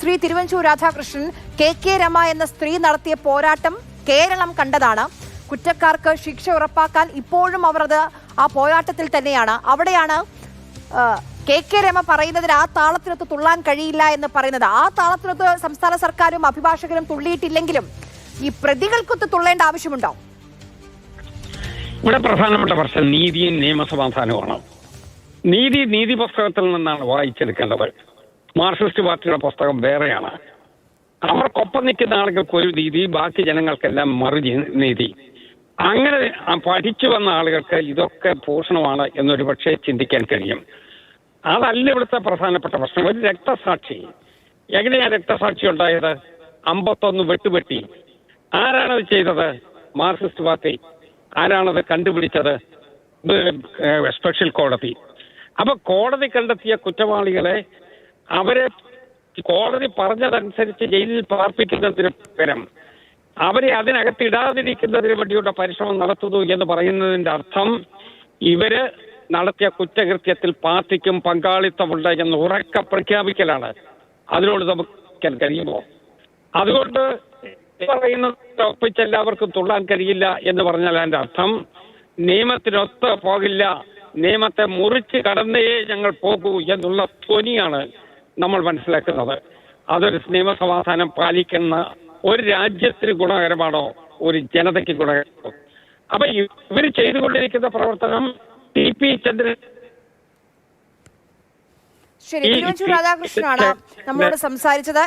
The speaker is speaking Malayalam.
ശ്രീ തിരുവഞ്ചൂർ രാധാകൃഷ്ണൻ, കെ രമ എന്ന സ്ത്രീ നടത്തിയ പോരാട്ടം കേരളം കണ്ടതാണ്. കുറ്റക്കാർക്ക് ശിക്ഷ ഉറപ്പാക്കാൻ ഇപ്പോഴും അവർ ആ പോരാട്ടത്തിൽ തന്നെയാണ്. അവിടെയാണ് കെ രമ പറയുന്നതിന് ആ താളത്തിനൊത്ത് തുള്ളാൻ കഴിയില്ല എന്ന് പറയുന്നത്. ആ താളത്തിനൊത്ത് സംസ്ഥാന സർക്കാരും അഭിഭാഷകരും തുള്ളിയിട്ടില്ലെങ്കിലും ഈ പ്രതികൾക്കൊത്ത് തുള്ളേണ്ട ആവശ്യമുണ്ടോ? ഇവിടെ പ്രധാനപ്പെട്ട പ്രശ്നം നീതിയും നിയമസമാധാനവുമാണ്. നീതി പുസ്തകത്തിൽ നിന്നാണ് വായിച്ചെടുക്കേണ്ടത്. മാർക്സിസ്റ്റ് പാർട്ടിയുടെ പുസ്തകം വേറെയാണ്. അവർക്കൊപ്പം നിൽക്കുന്ന ആളുകൾക്ക് ഒരു നീതി, ബാക്കി ജനങ്ങൾക്കെല്ലാം മറു നീതി. അങ്ങനെ പഠിച്ചു വന്ന ആളുകൾക്ക് ഇതൊക്കെ ഭൂഷണമാണ് എന്നൊരു പക്ഷേ ചിന്തിക്കാൻ കഴിയും. അതല്ല ഇവിടുത്തെ പ്രധാനപ്പെട്ട പ്രശ്നം. ഒരു രക്തസാക്ഷി, എങ്ങനെയാണ് രക്തസാക്ഷി ഉണ്ടായത്? 51 വെട്ടുവെട്ടി. ആരാണത് ചെയ്തത്? Marxist party. ആരാണത് കണ്ടുപിടിച്ചത്? സ്പെഷ്യൽ കോടതി. അപ്പൊ കോടതി കണ്ടെത്തിയ കുറ്റവാളികളെ അവരെ കോടതി പറഞ്ഞതനുസരിച്ച് ജയിലിൽ പാർപ്പിക്കുന്നതിന് പകരം അവരെ അതിനകത്ത് ഇടാതിരിക്കുന്നതിന് വേണ്ടിയുള്ള പരിശ്രമം നടത്തുന്നു എന്ന് പറയുന്നതിന്റെ അർത്ഥം ഇവര് നടത്തിയ കുറ്റകൃത്യത്തിൽ പാർട്ടിക്കും പങ്കാളിത്തമുണ്ട് എന്ന് ഉറക്കെ പ്രഖ്യാപിക്കലാണ്. അതിനോട് നമുക്ക് കഴിയുമോ? അതുകൊണ്ട് പറയുന്നത് ഒപ്പിച്ച് എല്ലാവർക്കും തുള്ളാൻ കഴിയില്ല എന്ന് പറഞ്ഞാൽ അതിന്റെ അർത്ഥം നിയമത്തിനൊത്ത് പോകില്ല, നിയമത്തെ മുറിച്ച് കടന്നേ ഞങ്ങൾ പോകൂ എന്നുള്ള ധ്വനിയാണ് നമ്മൾ മനസ്സിലാക്കുന്നത്. അതൊരു നിയമസമാധാനം പാലിക്കുന്ന ഒരു രാജ്യത്തിന് ഗുണകരമാണോ? ഒരു ജനതയ്ക്ക് ഗുണകരമാണോ? അപ്പൊ ഇവർ ചെയ്തുകൊണ്ടിരിക്കുന്ന പ്രവർത്തനം ടി.പി. ചന്ദ്രൻ. ശരി, തിരുവഞ്ചൂർ രാധാകൃഷ്ണനാണ് നമ്മളോട് സംസാരിച്ചത്.